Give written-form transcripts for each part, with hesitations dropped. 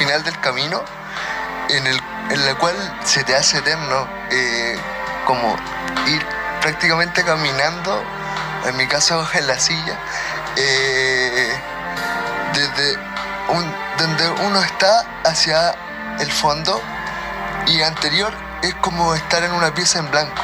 final del camino en la cual se te hace eterno, como ir prácticamente caminando, en mi caso en la silla, desde donde uno está hacia el fondo, y anterior es como estar en una pieza en blanco.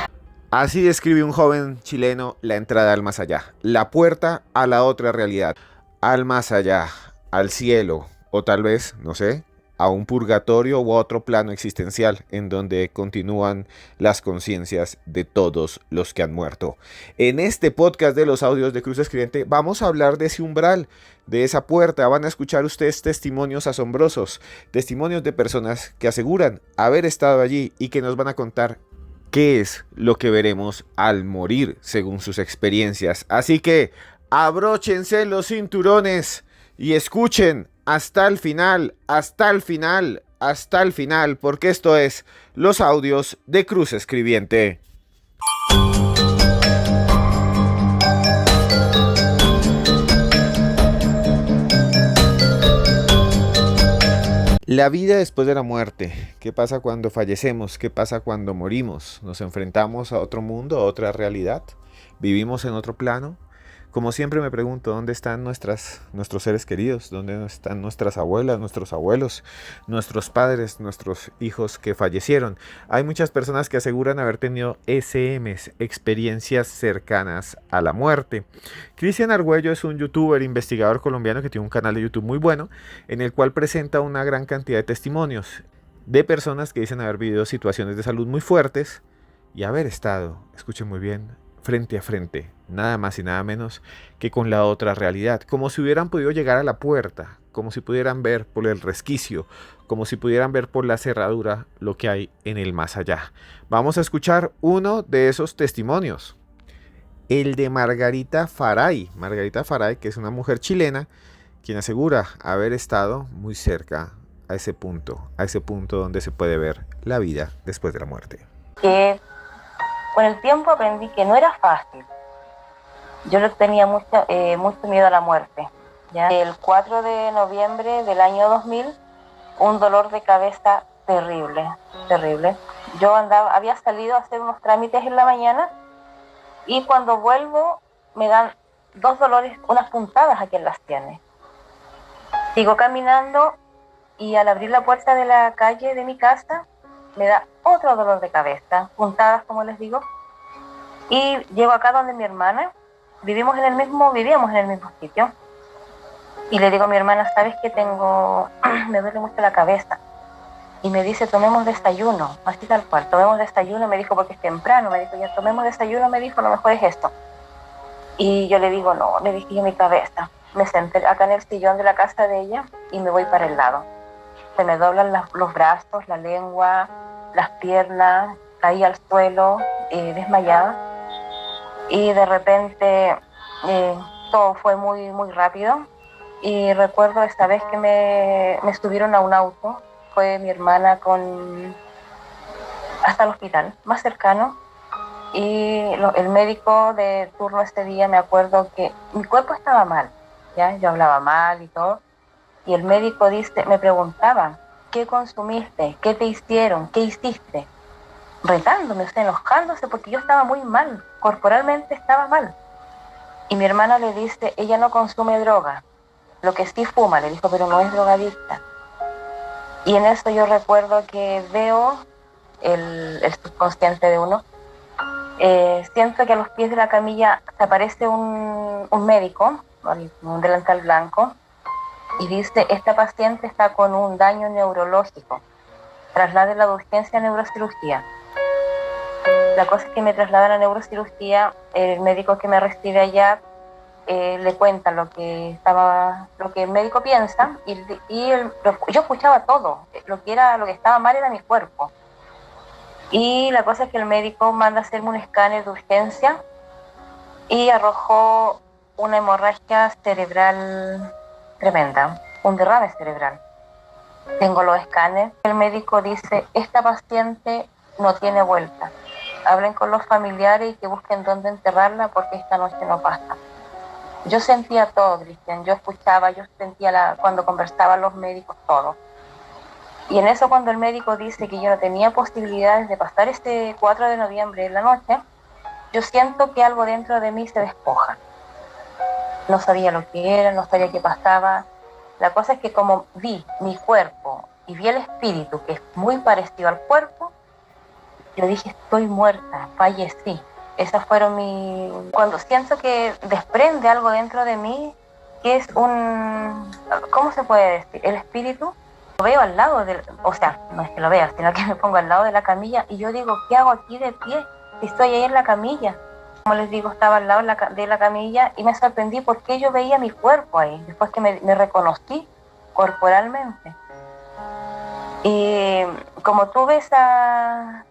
Así describe un joven chileno la entrada al más allá, la puerta a la otra realidad, al más allá, al cielo, o tal vez, no sé, a un purgatorio u otro plano existencial en donde continúan las conciencias de todos los que han muerto. En este podcast de los audios de Cruz Escribiente vamos a hablar de ese umbral, de esa puerta. Van a escuchar ustedes testimonios asombrosos, testimonios de personas que aseguran haber estado allí y que nos van a contar qué es lo que veremos al morir según sus experiencias. Así que abróchense los cinturones y escuchen hasta el final, hasta el final, hasta el final, porque esto es los audios de Cruz Escribiente. La vida después de la muerte. ¿Qué pasa cuando fallecemos? ¿Qué pasa cuando morimos? ¿Nos enfrentamos a otro mundo, a otra realidad? ¿Vivimos en otro plano? Como siempre me pregunto, ¿dónde están nuestros seres queridos? ¿Dónde están nuestras abuelas, nuestros abuelos, nuestros padres, nuestros hijos que fallecieron? Hay muchas personas que aseguran haber tenido ECMs, experiencias cercanas a la muerte. Cristian Argüello es un youtuber, investigador colombiano que tiene un canal de YouTube muy bueno, en el cual presenta una gran cantidad de testimonios de personas que dicen haber vivido situaciones de salud muy fuertes y haber estado, escuchen muy bien, frente a frente, nada más y nada menos que con la otra realidad, como si hubieran podido llegar a la puerta, como si pudieran ver por el resquicio, como si pudieran ver por la cerradura lo que hay en el más allá. Vamos a escuchar uno de esos testimonios, el de Margarita Faray, que es una mujer chilena, quien asegura haber estado muy cerca a ese punto donde se puede ver la vida después de la muerte. Con el tiempo aprendí que no era fácil. Yo le tenía mucho miedo a la muerte, ¿ya? El 4 de noviembre del año 2000, un dolor de cabeza terrible. Yo había salido a hacer unos trámites en la mañana y cuando vuelvo me dan dos dolores, unas puntadas aquí en las sienes. Sigo caminando y al abrir la puerta de la calle de mi casa me da otro dolor de cabeza, puntadas como les digo, y llego acá donde mi hermana, vivíamos en el mismo sitio, y le digo a mi hermana, ¿sabes qué tengo? Me duele mucho la cabeza, y me dice, tomemos desayuno, así tal cual, tomemos desayuno, me dijo, porque es temprano, me dijo, ya tomemos desayuno, me dijo, a lo mejor es esto, y yo le digo, no, le dije yo mi cabeza, me senté acá en el sillón de la casa de ella, y me voy para el lado. Se me doblan los brazos, la lengua, las piernas, caí al suelo, desmayada. Y de repente todo fue muy, muy rápido. Y recuerdo esta vez que me subieron a un auto, fue mi hermana hasta el hospital más cercano. Y el médico de turno ese día, me acuerdo que mi cuerpo estaba mal, ¿ya? Yo hablaba mal y todo. Y el médico me preguntaba, ¿qué consumiste? ¿Qué te hicieron? ¿Qué hiciste? Retándome, enojándose porque yo estaba muy mal, corporalmente estaba mal. Y mi hermana le dice, ella no consume droga, lo que sí fuma, le dijo, pero no es drogadicta. Y en eso yo recuerdo que veo el subconsciente de uno. Siento que a los pies de la camilla se aparece un médico, un delantal blanco, y dice, esta paciente está con un daño neurológico, trasládela de urgencia a neurocirugía. La cosa es que me trasladan a neurocirugía, el médico que me recibe allá le cuenta lo que el médico piensa, yo escuchaba todo, lo que estaba mal era mi cuerpo. Y la cosa es que el médico manda a hacerme un escáner de urgencia y arrojó una hemorragia cerebral tremenda, un derrame cerebral. Tengo los escáneres. El médico dice, esta paciente no tiene vuelta. Hablen con los familiares y que busquen dónde enterrarla porque esta noche no pasa. Yo sentía todo, Cristian. Yo escuchaba, yo sentía cuando conversaban los médicos, todo. Y en eso, cuando el médico dice que yo no tenía posibilidades de pasar este 4 de noviembre en la noche, yo siento que algo dentro de mí se despoja. No sabía lo que era, no sabía qué pasaba. La cosa es que como vi mi cuerpo y vi el espíritu, que es muy parecido al cuerpo, yo dije, estoy muerta, fallecí. Esas fueron Cuando siento que desprende algo dentro de mí, que es ¿cómo se puede decir? El espíritu, lo veo al lado o sea, no es que lo vea, sino que me pongo al lado de la camilla y yo digo, ¿qué hago aquí de pie? Si estoy ahí en la camilla. Como les digo, estaba al lado de la camilla y me sorprendí porque yo veía mi cuerpo ahí, después que me reconocí corporalmente. Y como tuve esa,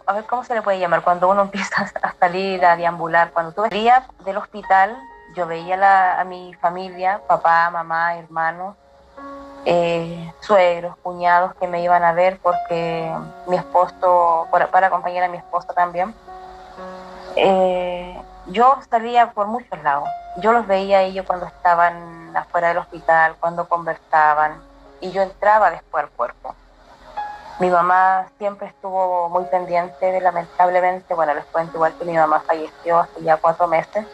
a ver cómo se le puede llamar, cuando uno empieza a salir, a deambular, cuando tuve salía del hospital, yo veía a mi familia, papá, mamá, hermanos, suegros, cuñados que me iban a ver porque mi esposo, para acompañar a mi esposo también. Yo salía por muchos lados. Yo los veía a ellos cuando estaban afuera del hospital, cuando conversaban, y yo entraba después al cuerpo. Mi mamá siempre estuvo muy pendiente lamentablemente, bueno, les cuento igual que mi mamá falleció hace ya 4 meses.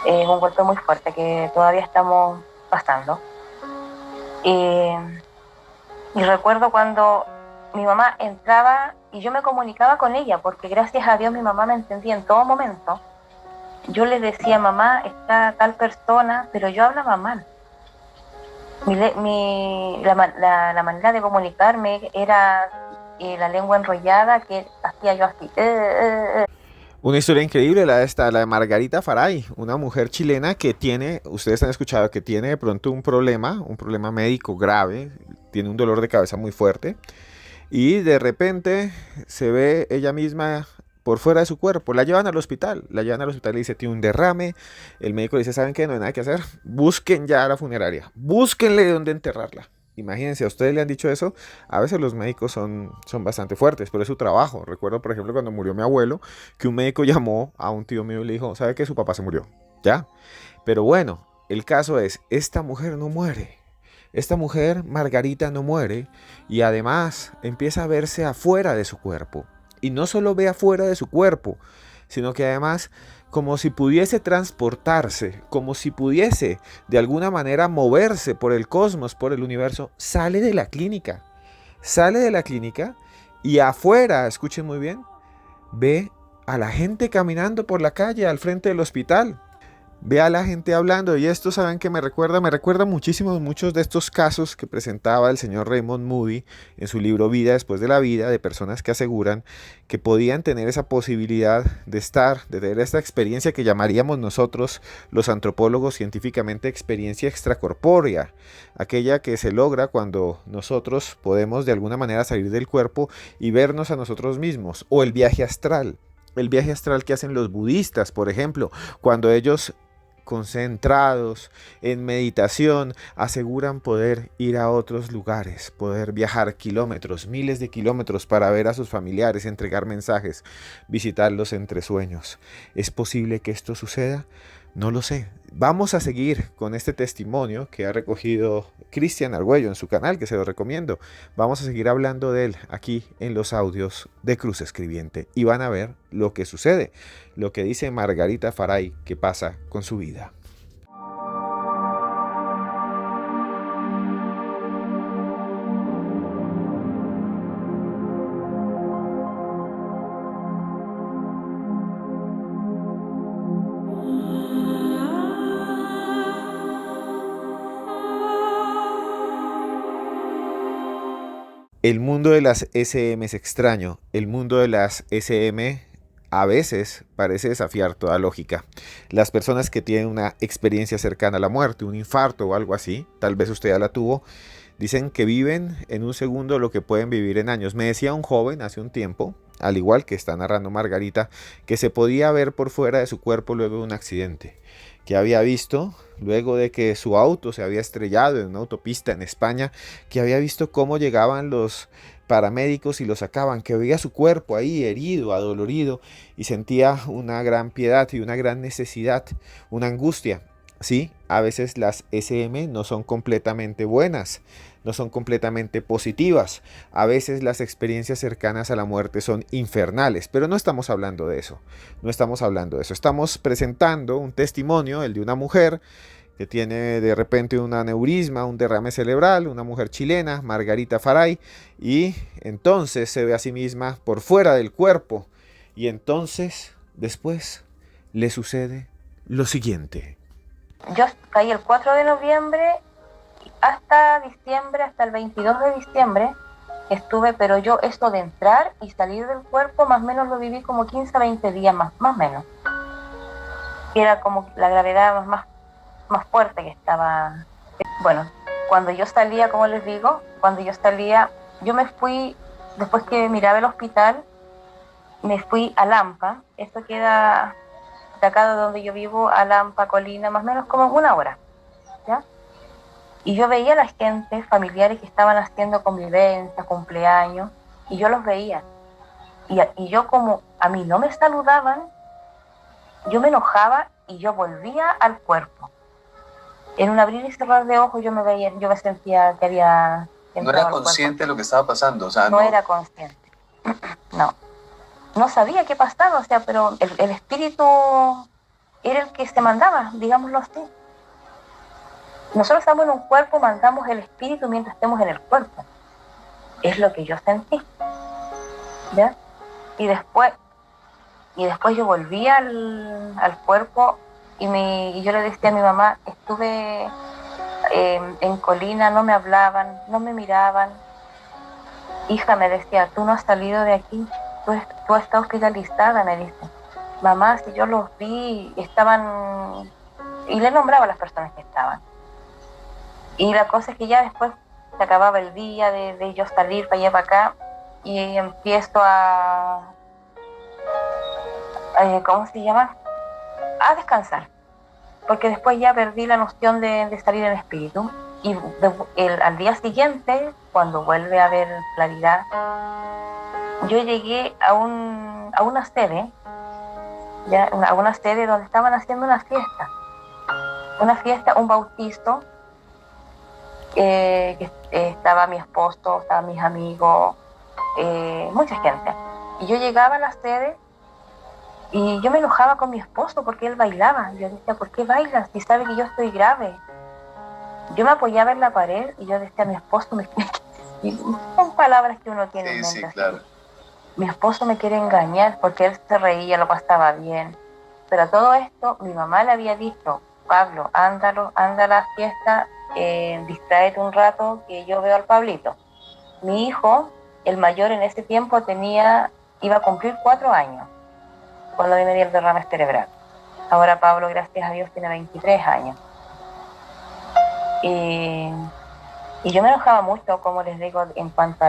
Es un golpe muy fuerte que todavía estamos pasando. Y recuerdo cuando mi mamá entraba y yo me comunicaba con ella, porque gracias a Dios mi mamá me entendía en todo momento. Yo le decía, mamá, está tal persona, pero yo hablaba mal. La manera de comunicarme era la lengua enrollada, que hacía yo así. Una historia increíble la de Margarita Faray, una mujer chilena que tiene, ustedes han escuchado, que tiene de pronto un problema médico grave, tiene un dolor de cabeza muy fuerte y de repente se ve ella misma por fuera de su cuerpo. La llevan al hospital y dice, tiene un derrame. El médico dice, ¿saben qué? No hay nada que hacer. Busquen ya a la funeraria. Búsquenle dónde enterrarla. Imagínense, a ustedes le han dicho eso. A veces los médicos son bastante fuertes, pero es su trabajo. Recuerdo, por ejemplo, cuando murió mi abuelo, que un médico llamó a un tío mío y le dijo, ¿sabe qué? Su papá se murió. ¿Ya? Pero bueno, el caso es, esta mujer no muere. Esta mujer, Margarita, no muere y además empieza a verse afuera de su cuerpo. Y no solo ve afuera de su cuerpo, sino que además como si pudiese transportarse, como si pudiese de alguna manera moverse por el cosmos, por el universo, sale de la clínica y afuera, escuchen muy bien, ve a la gente caminando por la calle al frente del hospital. Ve a la gente hablando y esto, ¿saben qué me recuerda? Me recuerda muchísimo muchos de estos casos que presentaba el señor Raymond Moody en su libro Vida después de la vida, de personas que aseguran que podían tener esa posibilidad de tener esta experiencia que llamaríamos nosotros, los antropólogos, científicamente experiencia extracorpórea, aquella que se logra cuando nosotros podemos de alguna manera salir del cuerpo y vernos a nosotros mismos, o el viaje astral. El viaje astral que hacen los budistas, por ejemplo, cuando ellos concentrados en meditación, aseguran poder ir a otros lugares, poder viajar kilómetros, miles de kilómetros para ver a sus familiares, entregar mensajes, visitarlos entre sueños. ¿Es posible que esto suceda? No lo sé. Vamos a seguir con este testimonio que ha recogido Cristian Argüello en su canal, que se lo recomiendo. Vamos a seguir hablando de él aquí en los audios de Cruz Escribiente y van a ver lo que sucede, lo que dice Margarita Faray que pasa con su vida. El mundo de las SM es extraño. El mundo de las SM a veces parece desafiar toda lógica. Las personas que tienen una experiencia cercana a la muerte, un infarto o algo así, tal vez usted ya la tuvo, dicen que viven en un segundo lo que pueden vivir en años. Me decía un joven hace un tiempo, al igual que está narrando Margarita, que se podía ver por fuera de su cuerpo luego de un accidente, que había visto, luego de que su auto se había estrellado en una autopista en España, que había visto cómo llegaban los paramédicos y lo sacaban, que veía su cuerpo ahí herido, adolorido, y sentía una gran piedad y una gran necesidad, una angustia. Sí, a veces las SM no son completamente buenas, no son completamente positivas. A veces las experiencias cercanas a la muerte son infernales, pero no estamos hablando de eso. No estamos hablando de eso. Estamos presentando un testimonio, el de una mujer que tiene de repente un aneurisma, un derrame cerebral, una mujer chilena, Margarita Faray, y entonces se ve a sí misma por fuera del cuerpo. Y entonces, después, le sucede lo siguiente. Yo caí el 4 de noviembre hasta diciembre, hasta el 22 de diciembre estuve, pero yo esto de entrar y salir del cuerpo más o menos lo viví como 15 a 20 días más o menos. Era como la gravedad más fuerte que estaba. Bueno, cuando yo salía, como les digo, yo me fui, después que miraba el hospital, me fui a Lampa. Esto queda de acá de donde yo vivo, a Lampa, Colina, más o menos como 1 hora, ¿ya? Y yo veía a la gente, familiares que estaban haciendo convivencia, cumpleaños, y yo los veía. Y yo, como a mí no me saludaban, yo me enojaba y yo volvía al cuerpo. En un abrir y cerrar de ojos yo me sentía que había ¿No era consciente de lo que estaba pasando? O sea, no era consciente. No. No sabía qué pasaba, o sea, pero el espíritu era el que se mandaba, digámoslo así. Nosotros estamos en un cuerpo, mandamos el espíritu mientras estemos en el cuerpo. Es lo que yo sentí, ¿ya? Y después yo volví al cuerpo y yo le decía a mi mamá, estuve en Colina, no me hablaban, no me miraban. Hija, me decía, tú no has salido de aquí, tú has estado hospitalizada, me dice. Mamá, si yo los vi, estaban... Y le nombraba a las personas que estaban. Y la cosa es que ya después se acababa el día de yo salir para allá para acá y empiezo ¿cómo se llama? A descansar. Porque después ya perdí la noción de salir en espíritu. Y al día siguiente, cuando vuelve a haber claridad, yo llegué a una sede, ¿ya? A una sede donde estaban haciendo una fiesta, un bautizo, que estaba mi esposo, estaban mis amigos, mucha gente. Y yo llegaba a la sede y yo me enojaba con mi esposo porque él bailaba. Yo decía, ¿por qué bailas? Si sabe que yo estoy grave. Yo me apoyaba en la pared y yo decía, mi esposo y son palabras que uno tiene en mente. Sí, claro. Mi esposo me quiere engañar porque él se reía, lo pasaba bien. Pero a todo esto, mi mamá le había dicho, Pablo, anda a la fiesta, distráete un rato que yo veo al Pablito. Mi hijo, el mayor en ese tiempo, iba a cumplir 4 años cuando me dio el derrame cerebral. Ahora Pablo, gracias a Dios, tiene 23 años. Y yo me enojaba mucho, como les digo, en cuanto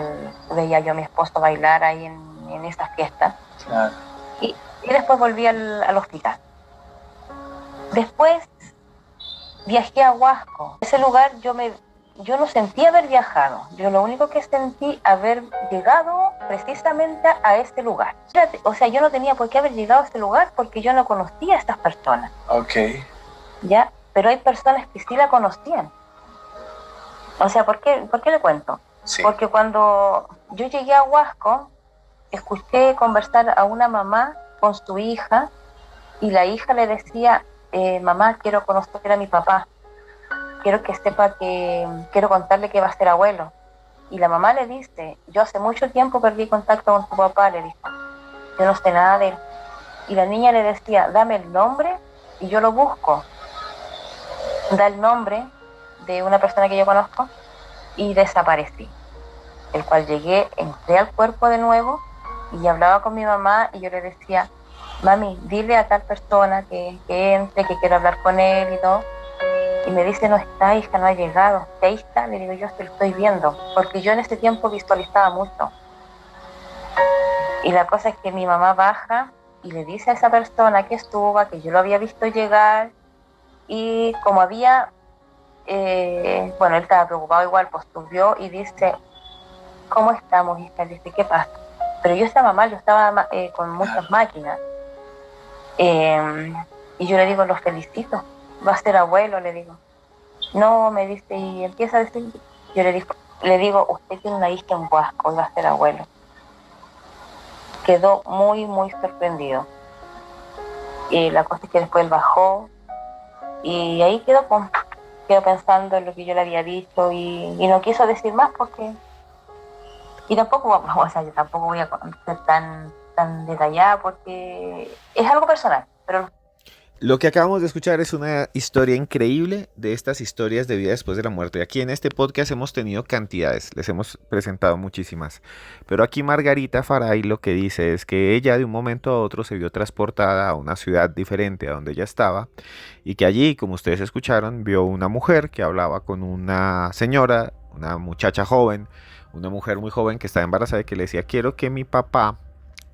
veía yo a mi esposo bailar ahí en esas fiestas. Claro. Y después volví al hospital. Después viajé a Huasco. Ese lugar yo no sentí haber viajado. Yo lo único que sentí haber llegado precisamente a ese lugar. O sea, yo no tenía por qué haber llegado a ese lugar porque yo no conocía a estas personas. Ok. ¿Ya? Pero hay personas que sí la conocían. O sea, ¿por qué le cuento? Sí. Porque cuando yo llegué a Huasco, escuché conversar a una mamá con su hija y la hija le decía, mamá, quiero conocer a mi papá. Quiero que sepa quiero contarle que va a ser abuelo. Y la mamá le dice, yo hace mucho tiempo perdí contacto con tu papá, le dijo. Yo no sé nada de él. Y la niña le decía, dame el nombre y yo lo busco. Da el nombre de una persona que yo conozco y desaparecí. El cual entré al cuerpo de nuevo y hablaba con mi mamá y yo le decía, mami, dile a tal persona que entre, que quiero hablar con él y todo. Y me dice, no está, hija, no ha llegado. Y ahí está, le digo, yo lo estoy viendo, porque yo en ese tiempo visualizaba mucho. Y la cosa es que mi mamá baja y le dice a esa persona que estuvo, que yo lo había visto llegar, y como había, bueno, él estaba preocupado igual, pues subió y dice, ¿cómo estamos, hija? Dice, ¿qué pasa? Pero yo estaba mal, yo estaba con muchas máquinas. Y yo le digo, los felicito. va a ser abuelo, le digo. No, me dice, y empieza a decir, yo le digo, usted tiene una hija en Huasco y va a ser abuelo. Quedó muy, muy sorprendido. Y la cosa es que después él bajó y ahí quedó pensando en lo que yo le había dicho y no quiso decir más porque... Y tampoco, o sea, yo tampoco voy a ser tan detallada porque es algo personal, pero... Lo que acabamos de escuchar es una historia increíble de estas historias de vida después de la muerte. Aquí en este podcast hemos tenido cantidades, les hemos presentado muchísimas. Pero aquí Margarita Faray lo que dice es que ella de un momento a otro se vio transportada a una ciudad diferente a donde ella estaba y que allí, como ustedes escucharon, vio una mujer que hablaba con una señora, una muchacha joven, una mujer muy joven que estaba embarazada y que le decía, quiero que mi papá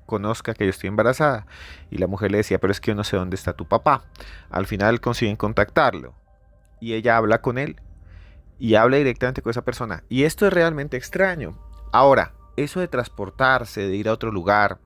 conozca que yo estoy embarazada. Y la mujer le decía, pero es que yo no sé dónde está tu papá. Al final consiguen contactarlo y ella habla con él y habla directamente con esa persona. Y esto es realmente extraño. Ahora, eso de transportarse, de ir a otro lugar,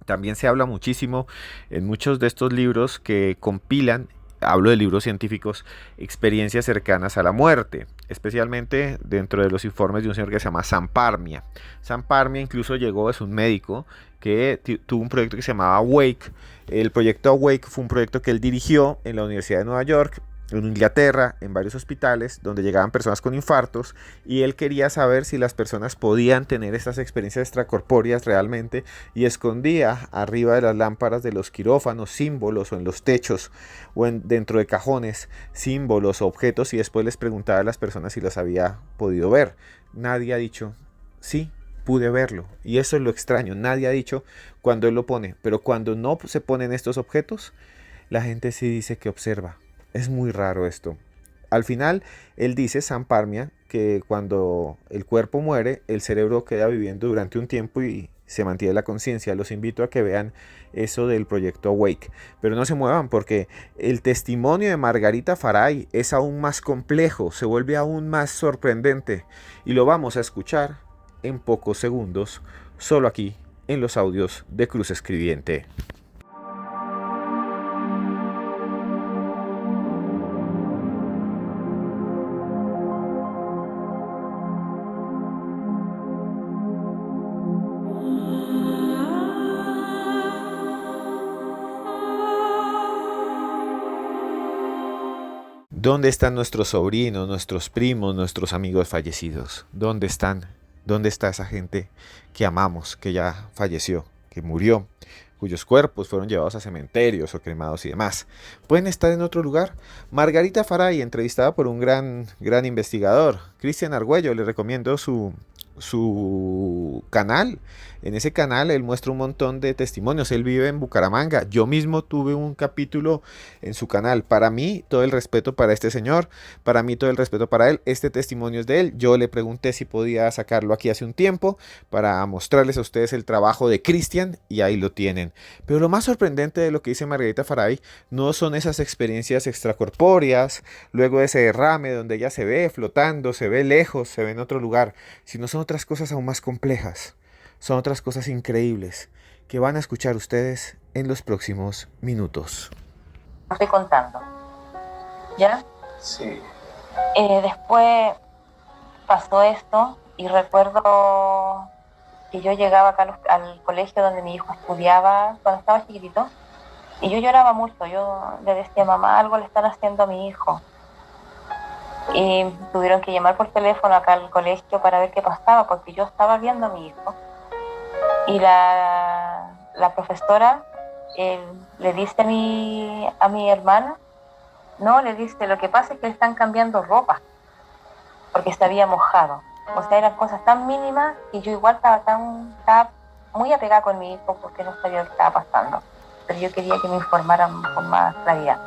también se habla muchísimo en muchos de estos libros que compilan, hablo de libros científicos, experiencias cercanas a la muerte, especialmente dentro de los informes de un señor que se llama Sam Parmia. Sam Parmia incluso llegó, es un médico que tuvo un proyecto que se llamaba Awake. El proyecto Awake fue un proyecto que él dirigió en la Universidad de Nueva York, en Inglaterra, en varios hospitales donde llegaban personas con infartos y él quería saber si las personas podían tener estas experiencias extracorpóreas realmente y escondía arriba de las lámparas de los quirófanos símbolos o en los techos o dentro de cajones símbolos o objetos y después les preguntaba a las personas si los había podido ver. Nadie ha dicho sí, pude verlo y eso es lo extraño, nadie ha dicho cuando él lo pone, pero cuando no se ponen estos objetos la gente sí dice que observa. Es muy raro esto. Al final, él dice, Sam Parmia, que cuando el cuerpo muere, el cerebro queda viviendo durante un tiempo y se mantiene la conciencia. Los invito a que vean eso del proyecto Awake. Pero no se muevan porque el testimonio de Margarita Faray es aún más complejo, se vuelve aún más sorprendente. Y lo vamos a escuchar en pocos segundos, solo aquí, en los audios de Cruz Escribiente. ¿Dónde están nuestros sobrinos, nuestros primos, nuestros amigos fallecidos? ¿Dónde están? ¿Dónde está esa gente que amamos, que ya falleció, que murió, cuyos cuerpos fueron llevados a cementerios o cremados y demás? ¿Pueden estar en otro lugar? Margarita Faray, entrevistada por un gran investigador, Cristian Argüello, le recomiendo su canal. En ese canal él muestra un montón de testimonios. Él vive en Bucaramanga. Yo mismo tuve un capítulo en su canal. Para mí, todo el respeto para este señor. Para mí, todo el respeto para él. Este testimonio es de él. Yo le pregunté si podía sacarlo aquí hace un tiempo para mostrarles a ustedes el trabajo de Cristian y ahí lo tienen. Pero lo más sorprendente de lo que dice Margarita Faray no son esas experiencias extracorpóreas, luego de ese derrame donde ella se ve flotando, se ve lejos, se ve en otro lugar, sino son otras cosas aún más complejas. Son otras cosas increíbles que van a escuchar ustedes en los próximos minutos. Estoy contando, ¿ya? Sí. Después pasó esto y recuerdo que yo llegaba acá al colegio donde mi hijo estudiaba cuando estaba chiquitito y yo lloraba mucho. Yo le decía, mamá, algo le están haciendo a mi hijo. Y tuvieron que llamar por teléfono acá al colegio para ver qué pasaba, porque yo estaba viendo a mi hijo. Y la profesora le dice a mi hermana, no, le dice, lo que pasa es que le están cambiando ropa, porque se había mojado. O sea, eran cosas tan mínimas que yo igual estaba muy apegada con mi hijo porque no sabía lo que estaba pasando. Pero yo quería que me informaran con más claridad.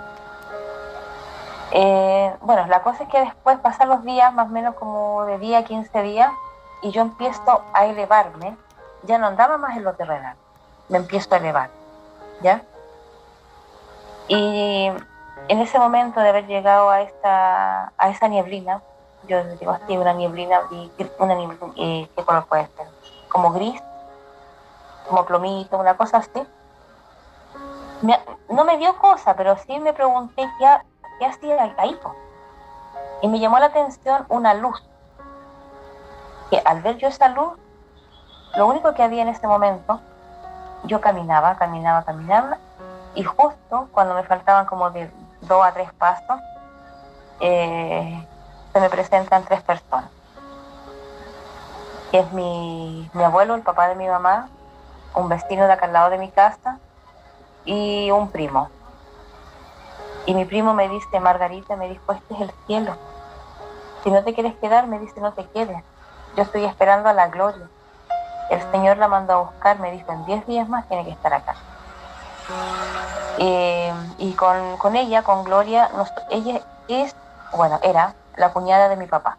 Bueno, la cosa es que después pasan los días, más o menos como de día a 15 días, y yo empiezo a elevarme. Ya no andaba más en lo terrenal, me empiezo a elevar, ¿ya? Y en ese momento de haber llegado a esa nieblina, yo digo así, una nieblina, ¿qué color puede ser? Como gris, como plomito, una cosa así. No me dio cosa, pero sí me pregunté ¿qué hacía ahí, po? Y me llamó la atención una luz, que al ver yo esa luz, lo único que había en ese momento, yo caminaba, y justo cuando me faltaban como de 2 a 3 pasos, se me presentan 3 personas, que es mi abuelo, el papá de mi mamá, un vecino de acá al lado de mi casa y un primo. Y mi primo me dice, Margarita, me dijo, este es el cielo. Si no te quieres quedar, me dice, no te quedes. Yo estoy esperando a la Gloria. El Señor la mandó a buscar, me dijo, en 10 días más tiene que estar acá. Y con ella, con Gloria, ella era la cuñada de mi papá,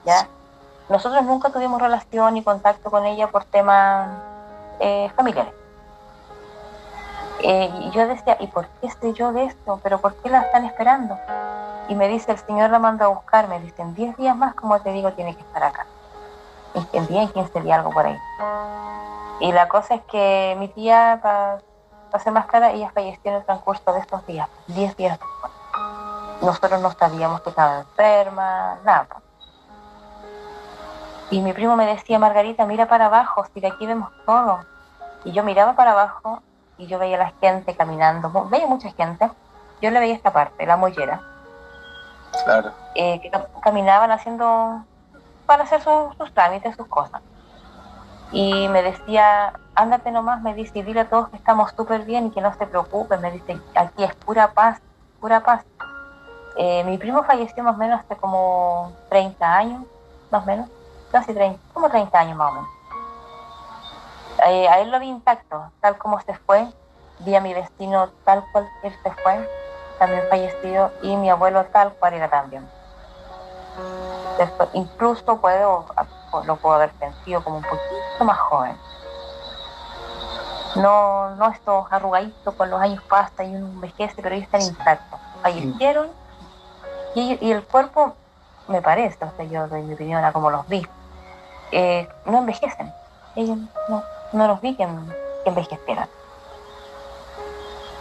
¿ya? Nosotros nunca tuvimos relación ni contacto con ella por temas familiares. Y yo decía, ¿y por qué sé yo de esto? ¿Pero por qué la están esperando? Y me dice, el Señor la manda a buscar, me dice, en 10 días más, como te digo, tiene que estar acá. Y en 10, 15 días, algo por ahí. Y la cosa es que mi tía, para ser más clara, ella falleció en el transcurso de estos días, 10 días después. Nosotros no sabíamos que estaba enferma, nada. Y mi primo me decía, Margarita, mira para abajo, si de aquí vemos todo. Y yo miraba para abajo y yo veía a la gente caminando, veía mucha gente. Yo le veía esta parte, la mollera. Claro. Que caminaban para hacer sus trámites, sus cosas. Y me decía, ándate nomás, me dice, y dile a todos que estamos súper bien y que no se preocupen, me dice, aquí es pura paz, pura paz. Mi primo falleció más o menos hace como 30 años, más o menos, casi 30, como 30 años más o menos. A él lo vi intacto, tal como se fue, vi a mi vecino tal cual él se fue, también fallecido, y mi abuelo tal cual era también. Después, incluso lo puedo haber sentido como un poquito más joven. No estos arrugaditos, con los años pasan y uno envejece, pero ellos están intactos. Fallecieron y el cuerpo, me parece, o sea, yo doy mi opinión a como los vi, no envejecen. Ellos no los vi que envejecieran.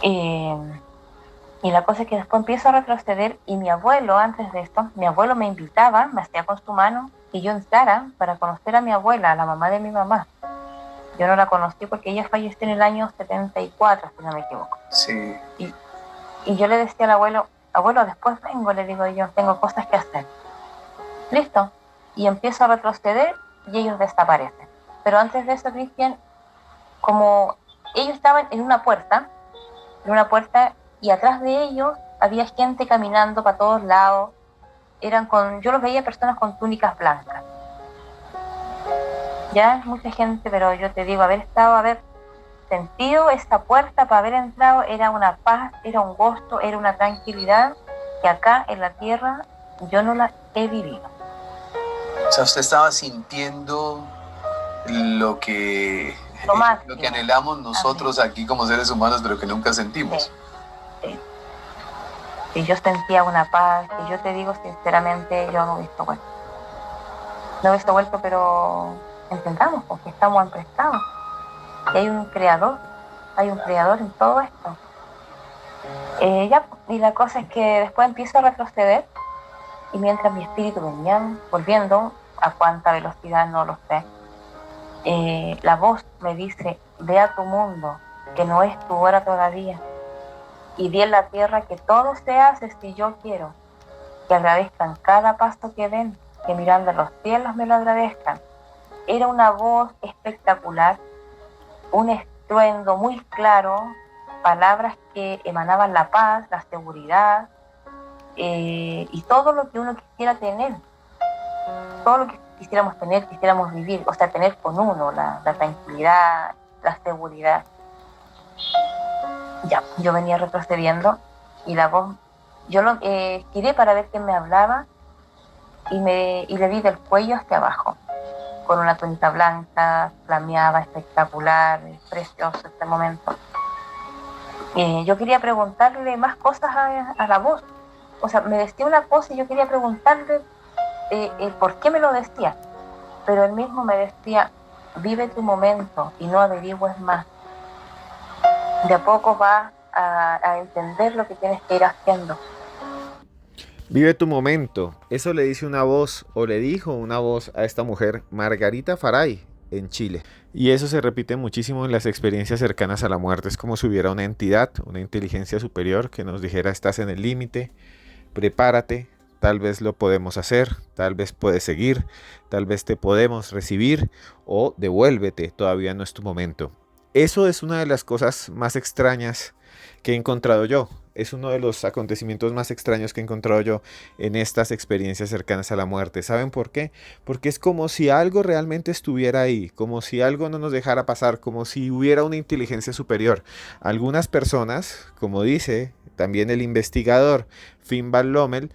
Y la cosa es que después empiezo a retroceder y mi abuelo, antes de esto, mi abuelo me invitaba, me hacía con su mano que yo entrara para conocer a mi abuela, a la mamá de mi mamá. Yo no la conocí porque ella falleció en el año 74, si no me equivoco. Sí. Y yo le decía al abuelo, después vengo, le digo yo, tengo cosas que hacer. Listo. Y empiezo a retroceder y ellos desaparecen. Pero antes de eso, Cristian, como ellos estaban en una puerta, y atrás de ellos había gente caminando para todos lados. Yo los veía personas con túnicas blancas. Ya es mucha gente, pero yo te digo, haber sentido esta puerta, para haber entrado, era una paz, era un gozo, era una tranquilidad que acá en la tierra yo no la he vivido. O sea, usted estaba sintiendo lo que anhelamos nosotros aquí como seres humanos, pero que nunca sentimos. Sí. Y yo sentía una paz, y yo te digo sinceramente, yo no he visto vuelto. No he visto vuelto, pero intentamos, porque estamos emprestados. Y hay un creador en todo esto. Y la cosa es que después empiezo a retroceder, y mientras mi espíritu venía volviendo, a cuánta velocidad no lo sé, la voz me dice, ve a tu mundo, que no es tu hora todavía, y di en la tierra que todo se hace si yo quiero, que agradezcan cada paso que den, que mirando a los cielos me lo agradezcan. Era una voz espectacular, un estruendo muy claro, palabras que emanaban la paz, la seguridad, y todo lo que uno quisiera tener, todo lo que quisiéramos tener, quisiéramos vivir, o sea, tener con uno la tranquilidad, la seguridad. Ya, yo venía retrocediendo y la voz, yo lo giré para ver quién me hablaba y le vi del cuello hacia abajo, con una túnica blanca, flameaba, espectacular, precioso este momento. Yo quería preguntarle más cosas a la voz, o sea, me decía una cosa y yo quería preguntarle por qué me lo decía, pero él mismo me decía, vive tu momento y no averigües más. De a poco vas a entender lo que tienes que ir haciendo. Vive tu momento. Eso le dice una voz, o le dijo una voz a esta mujer, Margarita Faray, en Chile. Y eso se repite muchísimo en las experiencias cercanas a la muerte. Es como si hubiera una entidad, una inteligencia superior que nos dijera: estás en el límite, prepárate, tal vez lo podemos hacer, tal vez puedes seguir, tal vez te podemos recibir, o devuélvete, todavía no es tu momento. Eso es una de las cosas más extrañas que he encontrado yo. Es uno de los acontecimientos más extraños que he encontrado yo en estas experiencias cercanas a la muerte. ¿Saben por qué? Porque es como si algo realmente estuviera ahí, como si algo no nos dejara pasar, como si hubiera una inteligencia superior. Algunas personas, como dice también el investigador Finn Van Lommel,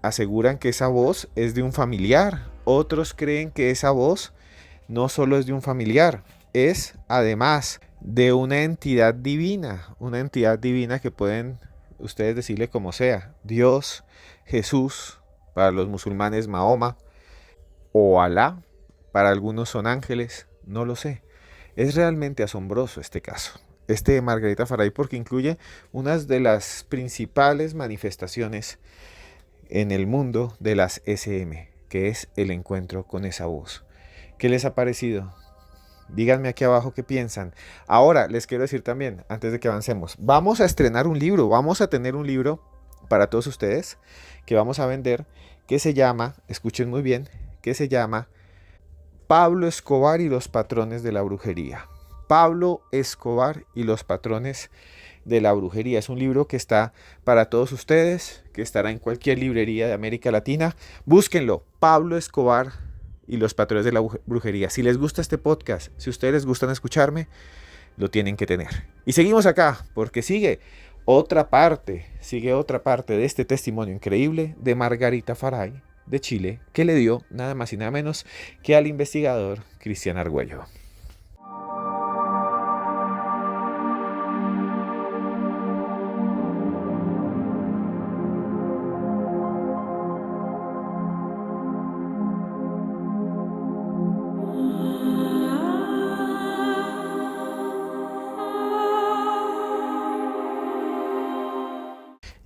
aseguran que esa voz es de un familiar. Otros creen que esa voz no solo es de un familiar, es además de una entidad divina que pueden ustedes decirle como sea: Dios, Jesús, para los musulmanes Mahoma, o Alá, para algunos son ángeles, no lo sé. Es realmente asombroso este caso, este de Margarita Faray, porque incluye una de las principales manifestaciones en el mundo de las SM, que es el encuentro con esa voz. ¿Qué les ha parecido? Díganme aquí abajo qué piensan. Ahora les quiero decir también, antes de que avancemos, vamos a estrenar un libro, vamos a tener un libro para todos ustedes que vamos a vender, que se llama, escuchen muy bien, que se llama Pablo Escobar y los patrones de la brujería. Pablo Escobar y los patrones de la brujería. Es un libro que está para todos ustedes, que estará en cualquier librería de América Latina. Búsquenlo, Pablo Escobar y los patrones de la brujería. Si les gusta este podcast, si ustedes les gustan escucharme, lo tienen que tener. Y seguimos acá, porque sigue otra parte de este testimonio increíble de Margarita Faray, de Chile, que le dio nada más y nada menos que al investigador Cristian Argüello.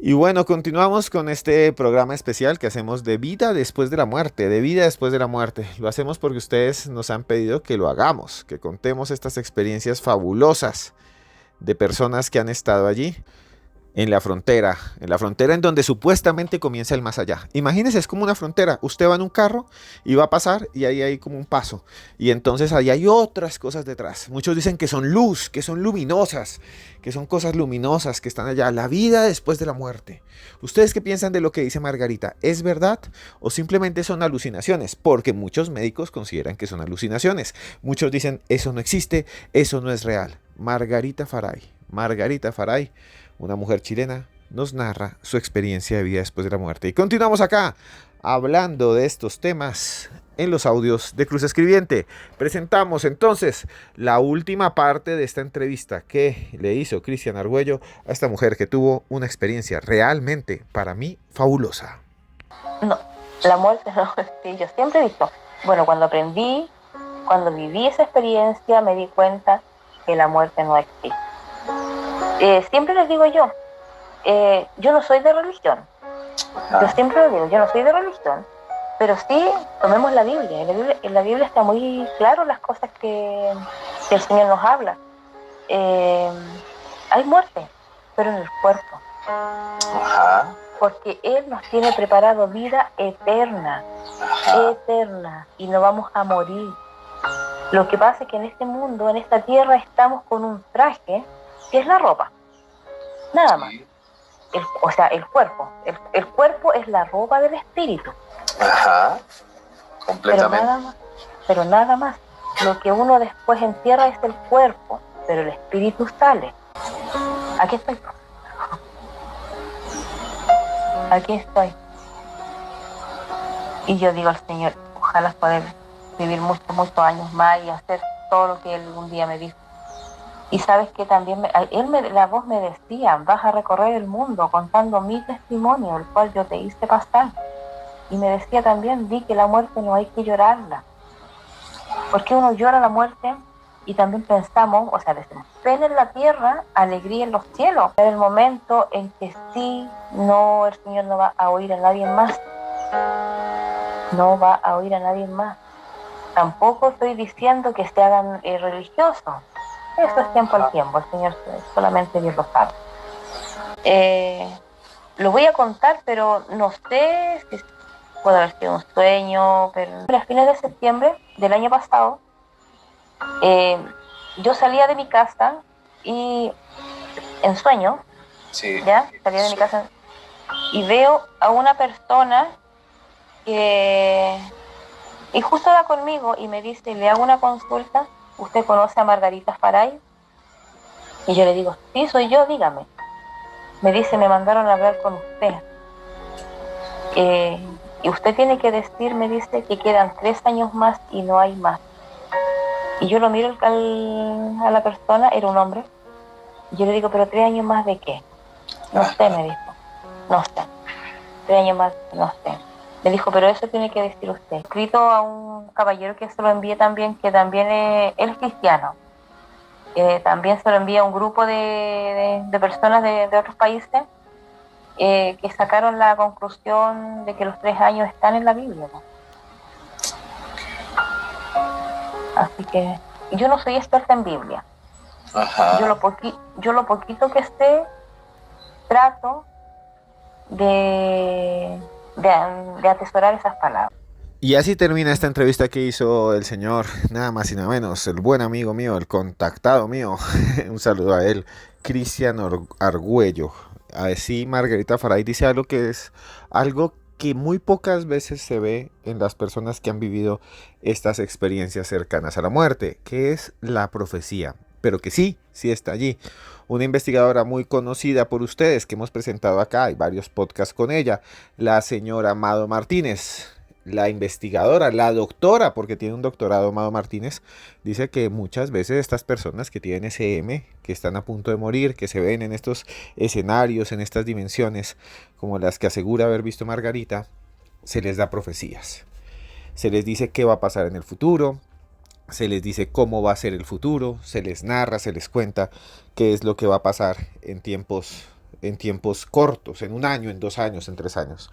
Y bueno, continuamos con este programa especial que hacemos de vida después de la muerte, de vida después de la muerte. Lo hacemos porque ustedes nos han pedido que lo hagamos, que contemos estas experiencias fabulosas de personas que han estado allí en la frontera en donde supuestamente comienza el más allá. Imagínense, es como una frontera. Usted va en un carro y va a pasar y ahí hay como un paso. Y entonces ahí hay otras cosas detrás. Muchos dicen que son luz, que son luminosas, que son cosas luminosas que están allá. La vida después de la muerte. ¿Ustedes qué piensan de lo que dice Margarita? ¿Es verdad o simplemente son alucinaciones? Porque muchos médicos consideran que son alucinaciones. Muchos dicen, eso no existe, eso no es real. Margarita Faray, una mujer chilena, nos narra su experiencia de vida después de la muerte. Y continuamos acá, hablando de estos temas en los audios de Cruz Escribiente. Presentamos entonces la última parte de esta entrevista que le hizo Cristian Argüello a esta mujer que tuvo una experiencia realmente, para mí, fabulosa. No, la muerte no, sí, yo siempre he visto. Bueno, cuando viví esa experiencia, me di cuenta que la muerte no existe. Siempre les digo yo no soy de religión. Yo siempre lo digo, yo no soy de religión, pero sí tomemos la Biblia. En la Biblia está muy claro las cosas que el Señor nos habla. Hay muerte, pero en el cuerpo. Ajá. Porque Él nos tiene preparado vida eterna. Ajá. Eterna, y no vamos a morir. Lo que pasa es que en este mundo, en esta tierra, estamos con un traje que es la ropa, nada más. El cuerpo. El cuerpo es la ropa del espíritu. Ajá, completamente. Pero nada más. Lo que uno después entierra es el cuerpo, pero el espíritu sale. Aquí estoy. Aquí estoy. Y yo digo al Señor, ojalá poder vivir muchos años más y hacer todo lo que Él un día me dijo. Y sabes que también la voz me decía, vas a recorrer el mundo contando mi testimonio, el cual yo te hice pasar. Y me decía también, di que la muerte no hay que llorarla. Porque uno llora la muerte y también pensamos, o sea, decimos, pena en la tierra, alegría en los cielos. En el momento en que sí, no, el Señor no va a oír a nadie más. No va a oír a nadie más. Tampoco estoy diciendo que se hagan religiosos. Eso es tiempo al tiempo, el Señor solamente Dios lo sabe. Lo voy a contar, pero no sé si puede haber sido un sueño, pero a fines de septiembre del año pasado, yo salía de mi casa y en sueño, sí, ¿ya? Salía de mi casa y veo a una persona que y justo va conmigo y me dice, le hago una consulta, ¿usted conoce a Margarita Faray? Y yo le digo, sí, soy yo, dígame. Me dice, me mandaron a hablar con usted. Y usted tiene que decir, me dice, que quedan 3 años más y no hay más. Y yo lo miro a la persona, era un hombre, y yo le digo, ¿pero 3 años más de qué? No sé, me dijo. No sé. 3 años más, no sé. Me dijo, pero eso tiene que decir usted. Escrito a un caballero que se lo envíe también, que también él es cristiano. También se lo envía a un grupo de personas de otros países que sacaron la conclusión de que los 3 años están en la Biblia, ¿no? Así que yo no soy experta en Biblia. Ajá. Yo lo poquito que sé, trato de atesorar esas palabras. Y así termina esta entrevista que hizo el señor, nada más y nada menos, el buen amigo mío, el contactado mío, un saludo a él, Cristian Argüello. Así Margarita Faray dice algo que es algo que muy pocas veces se ve en las personas que han vivido estas experiencias cercanas a la muerte, que es la profecía, pero que sí está allí. Una investigadora muy conocida por ustedes que hemos presentado acá, hay varios podcasts con ella, la señora Amado Martínez. La investigadora, la doctora, porque tiene un doctorado, Amado Martínez, dice que muchas veces estas personas que tienen SM, que están a punto de morir, que se ven en estos escenarios, en estas dimensiones, como las que asegura haber visto Margarita, se les da profecías. Se les dice qué va a pasar en el futuro, se les dice cómo va a ser el futuro, se les narra, se les cuenta qué es lo que va a pasar en tiempos cortos, en 1 año, en 2 años, en 3 años.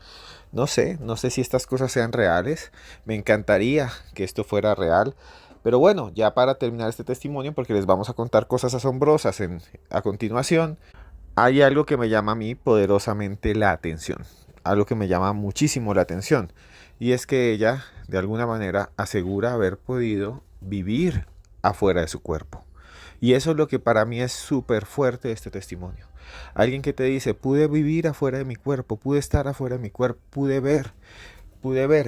No sé si estas cosas sean reales. Me encantaría que esto fuera real. Pero bueno, ya para terminar este testimonio, porque les vamos a contar cosas asombrosas a continuación, hay algo que me llama a mí poderosamente la atención. Algo que me llama muchísimo la atención. Y es que ella, de alguna manera, asegura haber podido vivir afuera de su cuerpo. Y eso es lo que para mí es súper fuerte de este testimonio. Alguien que te dice, pude vivir afuera de mi cuerpo, pude estar afuera de mi cuerpo, pude ver.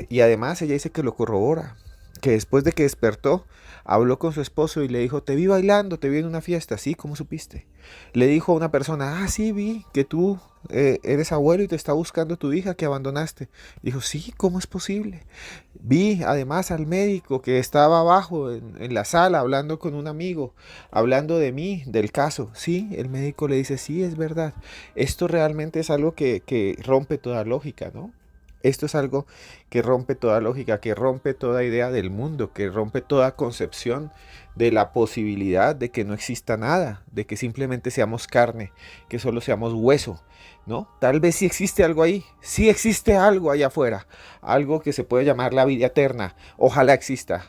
Y además ella dice que lo corrobora, que después de que despertó, habló con su esposo y le dijo, te vi bailando, te vi en una fiesta, ¿sí? ¿Cómo supiste? Le dijo a una persona, sí, vi que tú eres abuelo y te está buscando tu hija que abandonaste. Dijo, sí, ¿cómo es posible? Vi además al médico que estaba abajo en la sala hablando con un amigo, hablando de mí, del caso. Sí, el médico le dice, sí, es verdad. Esto realmente es algo que rompe toda lógica, ¿no? Esto es algo que rompe toda lógica, que rompe toda idea del mundo, que rompe toda concepción de la posibilidad de que no exista nada, de que simplemente seamos carne, que solo seamos hueso, ¿no? Tal vez sí existe algo ahí, sí existe algo allá afuera, algo que se puede llamar la vida eterna. Ojalá exista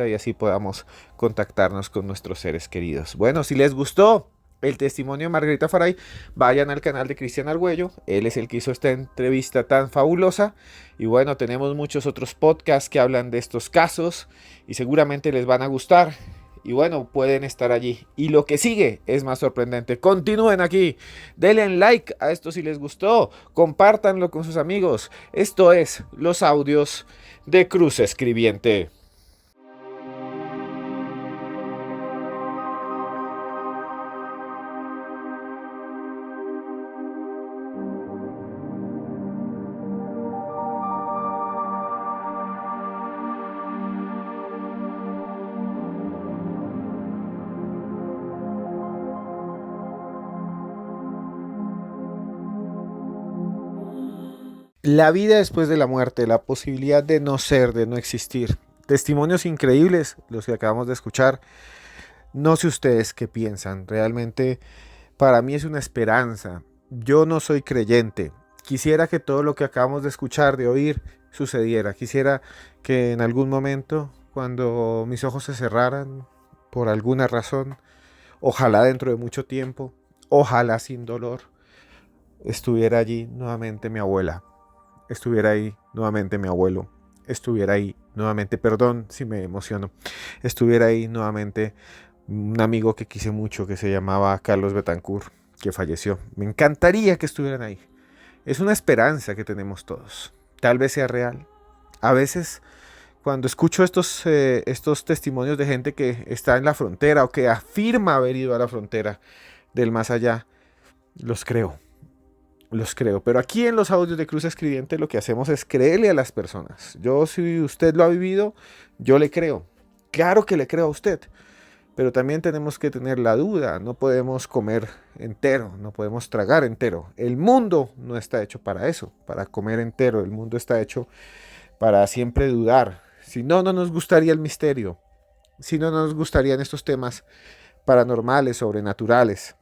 y así podamos contactarnos con nuestros seres queridos. Bueno, si les gustó el testimonio de Margarita Faray, vayan al canal de Cristian Argüello, él es el que hizo esta entrevista tan fabulosa, y bueno, tenemos muchos otros podcasts que hablan de estos casos, y seguramente les van a gustar, y bueno, pueden estar allí, y lo que sigue es más sorprendente. Continúen aquí, denle like a esto si les gustó, compártanlo con sus amigos. Esto es Los Audios de Cruz Escribiente. La vida después de la muerte, la posibilidad de no ser, de no existir. Testimonios increíbles, los que acabamos de escuchar. No sé ustedes qué piensan, realmente para mí es una esperanza. Yo no soy creyente. Quisiera que todo lo que acabamos de escuchar, de oír, sucediera. Quisiera que en algún momento, cuando mis ojos se cerraran, por alguna razón, ojalá dentro de mucho tiempo, ojalá sin dolor, estuviera allí nuevamente mi abuela, estuviera ahí nuevamente mi abuelo, estuviera ahí nuevamente, perdón si me emociono, estuviera ahí nuevamente un amigo que quise mucho que se llamaba Carlos Betancourt, que falleció. Me encantaría que estuvieran ahí. Es una esperanza que tenemos todos. Tal vez sea real. A veces cuando escucho estos testimonios de gente que está en la frontera o que afirma haber ido a la frontera del más allá, los creo. Los creo. Pero aquí en los audios de Cruz Escribiente lo que hacemos es creerle a las personas. Yo, si usted lo ha vivido, yo le creo. Claro que le creo a usted. Pero también tenemos que tener la duda. No podemos comer entero, no podemos tragar entero. El mundo no está hecho para eso, para comer entero. El mundo está hecho para siempre dudar. Si no, no nos gustaría el misterio. Si no, no nos gustarían estos temas paranormales, sobrenaturales.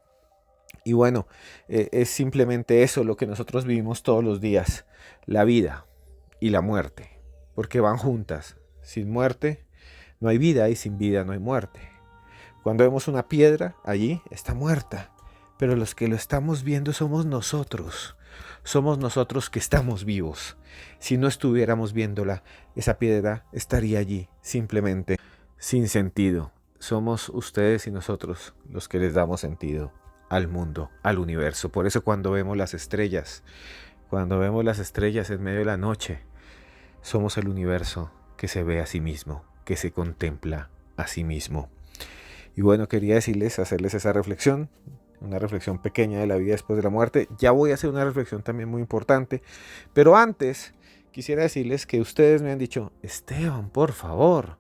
Y bueno, es simplemente eso lo que nosotros vivimos todos los días. La vida y la muerte. Porque van juntas. Sin muerte no hay vida y sin vida no hay muerte. Cuando vemos una piedra, allí está muerta. Pero los que lo estamos viendo somos nosotros. Somos nosotros que estamos vivos. Si no estuviéramos viéndola, esa piedra estaría allí, simplemente, sin sentido. Somos ustedes y nosotros los que les damos sentido al mundo, al universo. Por eso cuando vemos las estrellas en medio de la noche, somos el universo que se ve a sí mismo, que se contempla a sí mismo. Y bueno, quería hacerles esa reflexión, una reflexión pequeña de la vida después de la muerte. Ya voy a hacer una reflexión también muy importante, pero antes quisiera decirles que ustedes me han dicho, Esteban, por favor,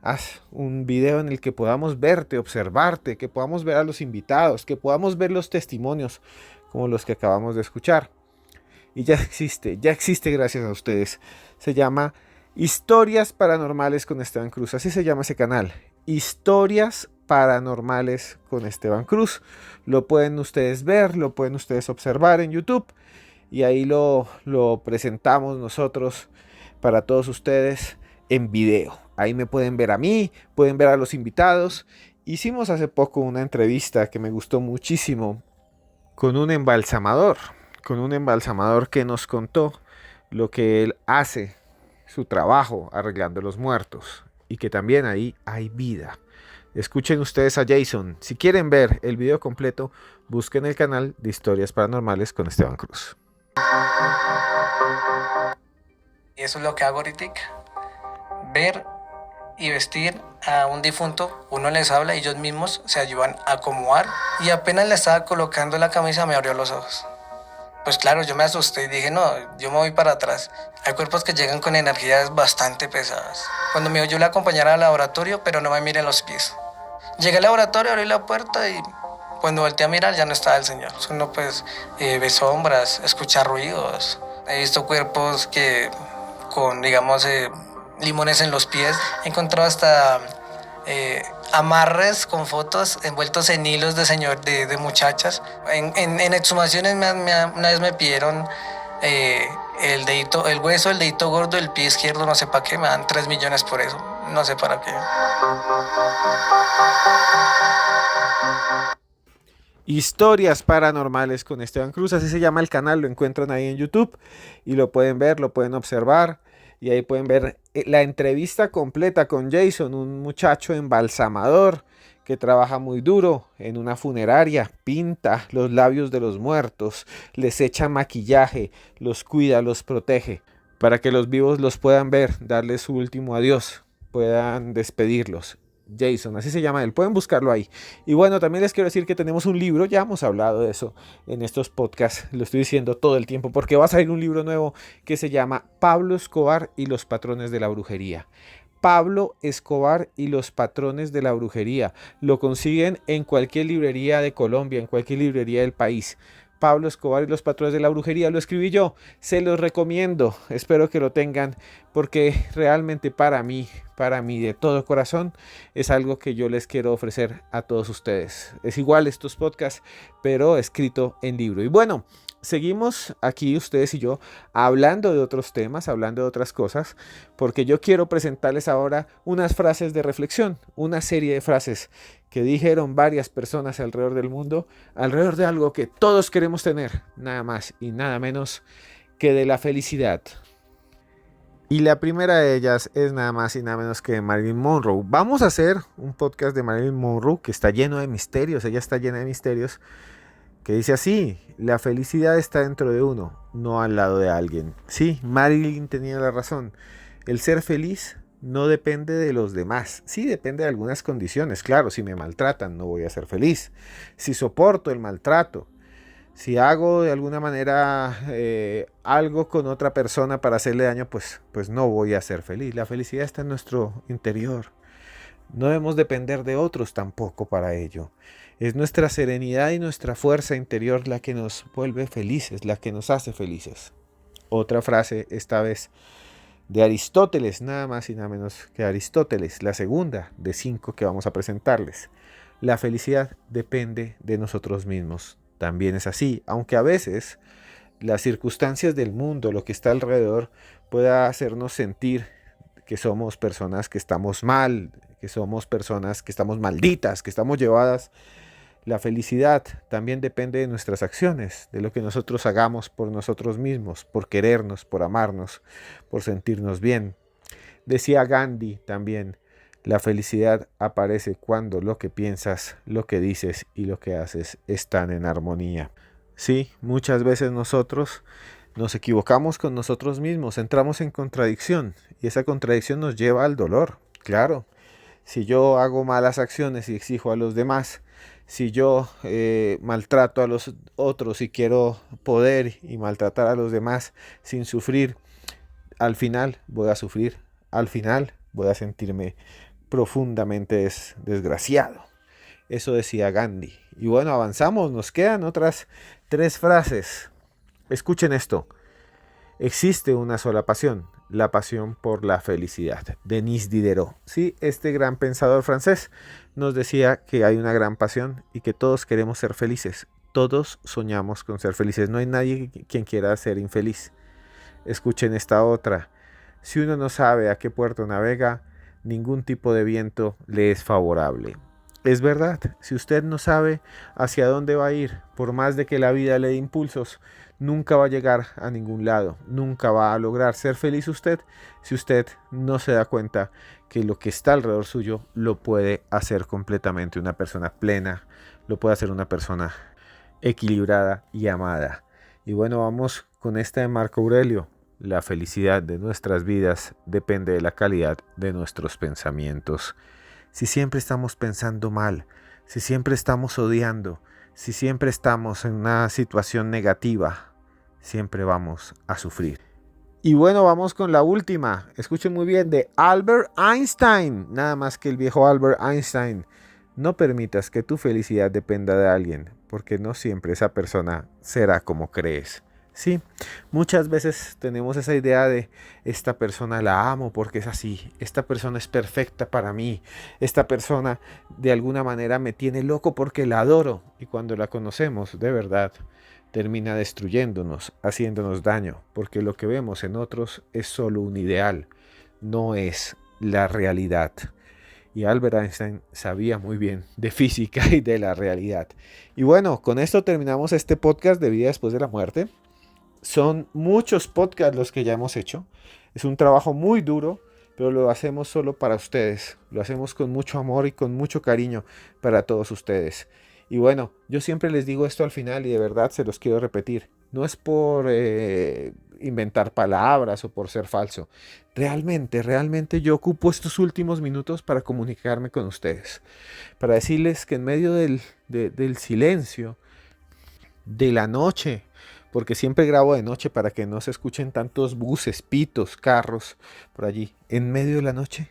haz un video en el que podamos verte, observarte, que podamos ver a los invitados, que podamos ver los testimonios como los que acabamos de escuchar. Y ya existe gracias a ustedes. Se llama Historias Paranormales con Esteban Cruz, así se llama ese canal. Historias Paranormales con Esteban Cruz. Lo pueden ustedes ver, lo pueden ustedes observar en YouTube. Y ahí lo presentamos nosotros para todos ustedes en video. Ahí me pueden ver a mí, pueden ver a los invitados. Hicimos hace poco una entrevista que me gustó muchísimo con un embalsamador que nos contó lo que él hace, su trabajo arreglando los muertos, y que también ahí hay vida. Escuchen ustedes a Jason. Si quieren ver el video completo, busquen el canal de Historias Paranormales con Esteban Cruz. Y eso es lo que hago ahorita. Ver y vestir a un difunto, uno les habla y ellos mismos se ayudan a acomodar. Y apenas le estaba colocando la camisa me abrió los ojos. Pues claro, yo me asusté y dije, no, yo me voy para atrás. Hay cuerpos que llegan con energías bastante pesadas. Cuando me yo le acompañara al laboratorio, pero no me miren los pies. Llegué al laboratorio, abrí la puerta y cuando volteé a mirar ya no estaba el señor. Uno pues ve sombras, escucha ruidos. He visto cuerpos que con, digamos, limones en los pies. He encontrado hasta amarres con fotos envueltos en hilos de muchachas. En exhumaciones una vez me pidieron el dedito, el hueso, el dedito gordo, el pie izquierdo, no sé para qué, me dan 3 millones por eso, no sé para qué. Historias Paranormales con Esteban Cruz, así se llama el canal, lo encuentran ahí en YouTube y lo pueden ver, lo pueden observar. Y ahí pueden ver la entrevista completa con Jason, un muchacho embalsamador que trabaja muy duro en una funeraria, pinta los labios de los muertos, les echa maquillaje, los cuida, los protege, para que los vivos los puedan ver, darles su último adiós, puedan despedirlos. Jason, así se llama él, pueden buscarlo ahí. Y bueno, también les quiero decir que tenemos un libro, ya hemos hablado de eso en estos podcasts, lo estoy diciendo todo el tiempo, porque va a salir un libro nuevo que se llama Pablo Escobar y los patrones de la brujería. Pablo Escobar y los patrones de la brujería. Lo consiguen en cualquier librería de Colombia, en cualquier librería del país. Pablo Escobar y los patrones de la brujería, lo escribí yo, se los recomiendo, espero que lo tengan, porque realmente para mí de todo corazón, es algo que yo les quiero ofrecer a todos ustedes. Es igual estos podcasts, pero escrito en libro. Y bueno, seguimos aquí ustedes y yo hablando de otros temas, hablando de otras cosas, porque yo quiero presentarles ahora unas frases de reflexión, una serie de frases que dijeron varias personas alrededor del mundo, alrededor de algo que todos queremos tener, nada más y nada menos que de la felicidad. Y la primera de ellas es nada más y nada menos que Marilyn Monroe. Vamos a hacer un podcast de Marilyn Monroe que está lleno de misterios, ella está llena de misterios, que dice así: la felicidad está dentro de uno, no al lado de alguien. Sí, Marilyn tenía la razón. El ser feliz no depende de los demás. Sí, depende de algunas condiciones. Claro, si me maltratan no voy a ser feliz. Si soporto el maltrato, si hago de alguna manera algo con otra persona para hacerle daño, pues no voy a ser feliz. La felicidad está en nuestro interior. No debemos depender de otros tampoco para ello. Es nuestra serenidad y nuestra fuerza interior la que nos vuelve felices, la que nos hace felices. Otra frase, esta vez de Aristóteles, nada más y nada menos que Aristóteles, la segunda de 5 que vamos a presentarles. La felicidad depende de nosotros mismos. También es así, aunque a veces las circunstancias del mundo, lo que está alrededor, pueda hacernos sentir que somos personas que estamos mal, que somos personas que estamos malditas, que estamos llevadas. La felicidad también depende de nuestras acciones, de lo que nosotros hagamos por nosotros mismos, por querernos, por amarnos, por sentirnos bien. Decía Gandhi también: la felicidad aparece cuando lo que piensas, lo que dices y lo que haces están en armonía. Sí, muchas veces nosotros nos equivocamos con nosotros mismos, entramos en contradicción y esa contradicción nos lleva al dolor. Claro, si yo hago malas acciones y exijo a los demás, si yo maltrato a los otros y quiero poder y maltratar a los demás sin sufrir, al final voy a sufrir, al final voy a sentirme profundamente desgraciado. Eso decía Gandhi. Y bueno, avanzamos, nos quedan otras 3 frases. Escuchen esto. Existe una sola pasión, la pasión por la felicidad. Denis Diderot. Sí, este gran pensador francés nos decía que hay una gran pasión y que todos queremos ser felices. Todos soñamos con ser felices. No hay nadie quien quiera ser infeliz. Escuchen esta otra. Si uno no sabe a qué puerto navega, ningún tipo de viento le es favorable. Es verdad, si usted no sabe hacia dónde va a ir, por más de que la vida le dé impulsos, nunca va a llegar a ningún lado, nunca va a lograr ser feliz usted si usted no se da cuenta que lo que está alrededor suyo lo puede hacer completamente una persona plena, lo puede hacer una persona equilibrada y amada. Y bueno, vamos con esta de Marco Aurelio. La felicidad de nuestras vidas depende de la calidad de nuestros pensamientos. Si siempre estamos pensando mal, si siempre estamos odiando, si siempre estamos en una situación negativa, siempre vamos a sufrir. Y bueno, vamos con la última. Escuchen muy bien, de Albert Einstein. Nada más que el viejo Albert Einstein. No permitas que tu felicidad dependa de alguien, porque no siempre esa persona será como crees. Sí, muchas veces tenemos esa idea de esta persona la amo porque es así, esta persona es perfecta para mí, esta persona de alguna manera me tiene loco porque la adoro, y cuando la conocemos de verdad termina destruyéndonos, haciéndonos daño, porque lo que vemos en otros es solo un ideal, no es la realidad. Y Albert Einstein sabía muy bien de física y de la realidad. Y bueno, con esto terminamos este podcast de Vida Después de la Muerte. Son muchos podcasts los que ya hemos hecho. Es un trabajo muy duro, pero lo hacemos solo para ustedes. Lo hacemos con mucho amor y con mucho cariño para todos ustedes. Y bueno, yo siempre les digo esto al final y de verdad se los quiero repetir. No es por inventar palabras o por ser falso. Realmente yo ocupo estos últimos minutos para comunicarme con ustedes. Para decirles que en medio del silencio, de la noche, porque siempre grabo de noche para que no se escuchen tantos buses, pitos, carros por allí. En medio de la noche,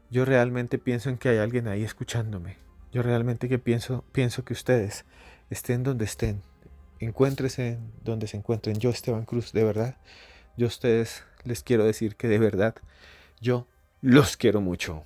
yo realmente pienso en que hay alguien ahí escuchándome. Yo realmente que pienso que ustedes estén donde estén, encuéntrese donde se encuentren. Yo, Esteban Cruz, de verdad, yo a ustedes les quiero decir que de verdad, yo los quiero mucho.